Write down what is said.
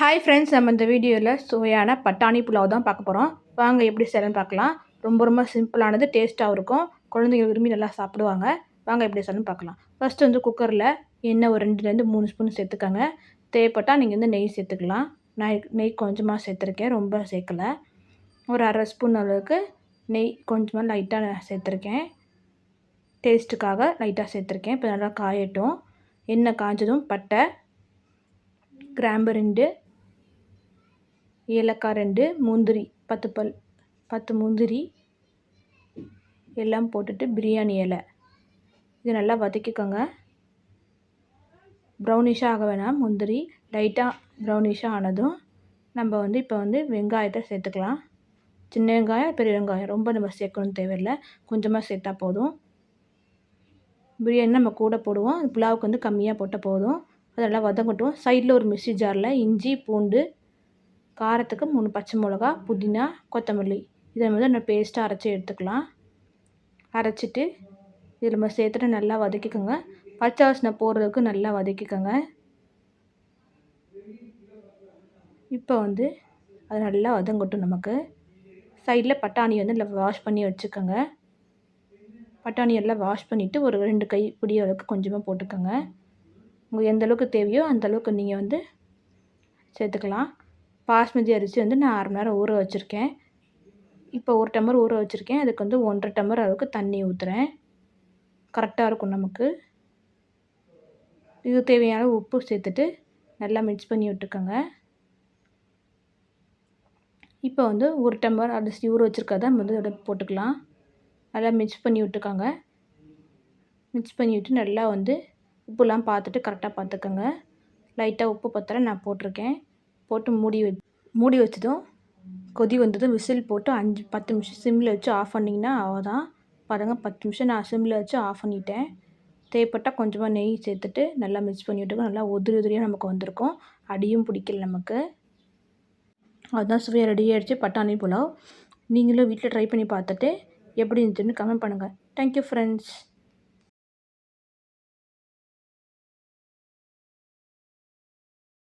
Hi friends, நம்ம இந்த வீடியோவில் சுவையான பட்டாணி புலாவ் தான் பார்க்க போகிறோம். வாங்க எப்படி செய்யணும்னு பார்க்கலாம். ரொம்ப சிம்பிளானது, டேஸ்ட்டாகவும் இருக்கும். குழந்தைங்க விரும்பி நல்லா சாப்பிடுவாங்க. வாங்க எப்படி செய்யணும்னு பார்க்கலாம். ஃபஸ்ட்டு வந்து குக்கரில் எண்ணெய் ஒரு 2லேருந்து 3 ஸ்பூன் சேர்த்துக்கோங்க. தேவைப்பட்டால் நீங்கள் வந்து நெய் சேர்த்துக்கலாம். நெய் கொஞ்சமாக சேர்த்துருக்கேன், ரொம்ப சேர்க்கலை. ஒரு அரை ஸ்பூன் அளவுக்கு நெய் கொஞ்சமாக லைட்டாக சேர்த்துருக்கேன். டேஸ்ட்டுக்காக லைட்டாக சேர்த்துருக்கேன். இப்போ நல்லா காயட்டும். எண்ணெய் காய்ஞ்சதும் பட்டை, கிராம்பு 2, ஏலக்காய் 2, முந்திரி 10 முந்திரி எல்லாம் போட்டுட்டு பிரியாணி இலை இது நல்லா வதக்கிக்கோங்க. ப்ரௌனிஷாக ஆக வேணாம், முந்திரி லைட்டாக ப்ரௌனிஷாக ஆனதும் நம்ம வந்து இப்போ வந்து வெங்காயத்தை சேர்த்துக்கலாம். சின்ன வெங்காயம், பெரிய வெங்காயம் ரொம்ப நம்ம சேர்க்கணும்னு தேவையில்லை, கொஞ்சமாக சேர்த்தா போதும். பிரியாணி நம்ம கூட போடுவோம், புலாவுக்கு வந்து கம்மியாக போட்டால் போதும். அதெல்லாம் வதங்கட்டும். சைடில் ஒரு மிக்ஸி ஜாரில் இஞ்சி, பூண்டு, காரத்துக்கு 3 பச்சை மிளகா, புதினா, கொத்தமல்லி இதை வந்து நம்ம பேஸ்ட்டாக அரைச்சி எடுத்துக்கலாம். அரைச்சிட்டு இதில் நம்ம சேர்த்துட்டு நல்லா வதக்கிக்கோங்க. பச்சை வாசனை போடுறதுக்கு நல்லா வதக்கிக்கோங்க. இப்போ வந்து அது நல்லா வதங்கட்டும். நமக்கு சைடில் பட்டாணி வந்து இல்லை வாஷ் பண்ணி வச்சுக்கோங்க. பட்டாணி எல்லாம் வாஷ் பண்ணிவிட்டு ஒரு 2 கைப்பிடி அளவுக்கு கொஞ்சமாக போட்டுக்கோங்க. உங்களுக்கு எந்த அளவுக்கு தேவையோ அந்த அளவுக்கு நீங்கள் வந்து சேர்த்துக்கலாம். பாஸ்மதி அரிசி வந்து நான் 1/2 மணி நேரம் ஊற வச்சுருக்கேன். இப்போ 1 டம்ளர் ஊற வச்சுருக்கேன். அதுக்கு வந்து 1 1/2 டம்ளர் அளவுக்கு தண்ணி ஊற்றுறேன். கரெக்டாக இருக்கும் நமக்கு. இது தேவையான உப்பு சேர்த்துட்டு நல்லா மிக்ஸ் பண்ணி விட்டுக்கோங்க. இப்போ வந்து 1 டம்ளர் அரிசி ஊற வச்சுருக்கதை வந்து இதோட போட்டுக்கலாம். நல்லா மிக்ஸ் பண்ணி விட்டுக்கோங்க. மிக்ஸ் பண்ணி விட்டு நல்லா வந்து உப்புலாம் பார்த்துட்டு கரெக்டாக பார்த்துக்கோங்க. லைட்டாக உப்பு பத்தலை நான் போட்டிருக்கேன். போட்டு மூடி வச்சதும் கொதி வந்ததும் விசில் போட்டு 5-10 நிமிஷம் சிம்மில் வச்சு ஆஃப் பண்ணிங்கன்னா அவ்வளோதான். பாருங்கள், 10 நிமிஷம் நான் சிம்மில் வச்சு ஆஃப் பண்ணிட்டேன். தேவைப்பட்டால் கொஞ்சமாக நெய் சேர்த்துட்டு நல்லா மிக்ஸ் பண்ணி விட்டுக்கோ. நல்லா உதிரியாக நமக்கு வந்திருக்கும். அடியும் பிடிக்கல நமக்கு. அதுதான் சுவையாக ரெடி ஆகிடுச்சு பட்டாணி புலாவ். நீங்களும் வீட்டில் ட்ரை பண்ணி பார்த்துட்டு எப்படி இருந்துச்சுன்னு கமெண்ட் பண்ணுங்கள். Thank you friends.